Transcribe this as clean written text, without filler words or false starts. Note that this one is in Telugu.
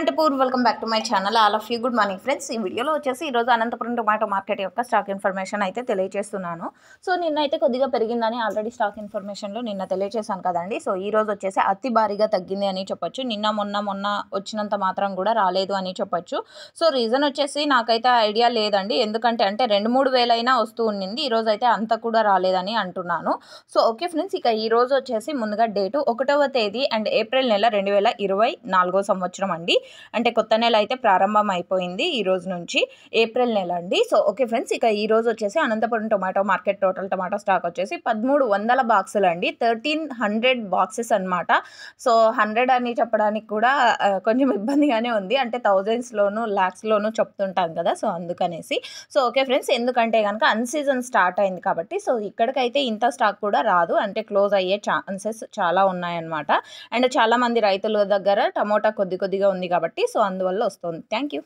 Anantapur welcome back to my channel. All of you good morning friends. ఈ వీడియోలో వచ్చేసి ఈరోజు అనంతపురం టొమాటో మార్కెట్ యొక్క స్టాక్ ఇన్ఫర్మేషన్ అయితే తెలియజేస్తున్నాను. సో నిన్న అయితే కొద్దిగా పెరిగిందని ఆల్రెడీ స్టాక్ ఇన్ఫర్మేషన్లో నిన్న తెలియజేశాను కదండి. సో ఈ రోజు వచ్చేసి అతి భారీగా తగ్గింది అని చెప్పొచ్చు. నిన్న మొన్న వచ్చినంత మాత్రం కూడా రాలేదు అని చెప్పొచ్చు. సో రీజన్ వచ్చేసి నాకైతే ఐడియా లేదండి. ఎందుకంటే 2-3 వేలైనా వస్తూ ఉన్నింది. ఈరోజు అయితే అంత కూడా రాలేదని అంటున్నాను. సో ఓకే ఫ్రెండ్స్, ఇక ఈ రోజు వచ్చేసి ముందుగా డేటు 1వ తేదీ అండ్ ఏప్రిల్ నెల 2024 సంవత్సరం అండి. అంటే కొత్త నెల అయితే ప్రారంభం అయిపోయింది ఈ రోజు నుంచి, ఏప్రిల్ నెల అండి. సో ఓకే ఫ్రెండ్స్, ఇక ఈ రోజు వచ్చేసి Anantapuram tomato market total tomato stock వచ్చేసి 1300 బాక్సులు అండి. 1300 బాక్సెస్ అనమాట. సో 100 అని చెప్పడానికి కూడా కొంచెం ఇబ్బందిగానే ఉంది. అంటే థౌజండ్స్లోను ల్యాక్స్లోను చెప్తుంటాం కదా, సో అందుకనేసి. సో ఓకే ఫ్రెండ్స్, ఎందుకంటే కనుక అన్సీజన్ స్టార్ట్ అయింది కాబట్టి సో ఇక్కడికైతే ఇంత స్టాక్ కూడా రాదు, అంటే క్లోజ్ అయ్యే ఛాన్సెస్ చాలా ఉన్నాయన్నమాట. అండ్ చాలామంది రైతుల దగ్గర టమోటా కొద్దిగా ఉంది కాబట్టి సో అందువల్ల వస్తుంది. Thank you.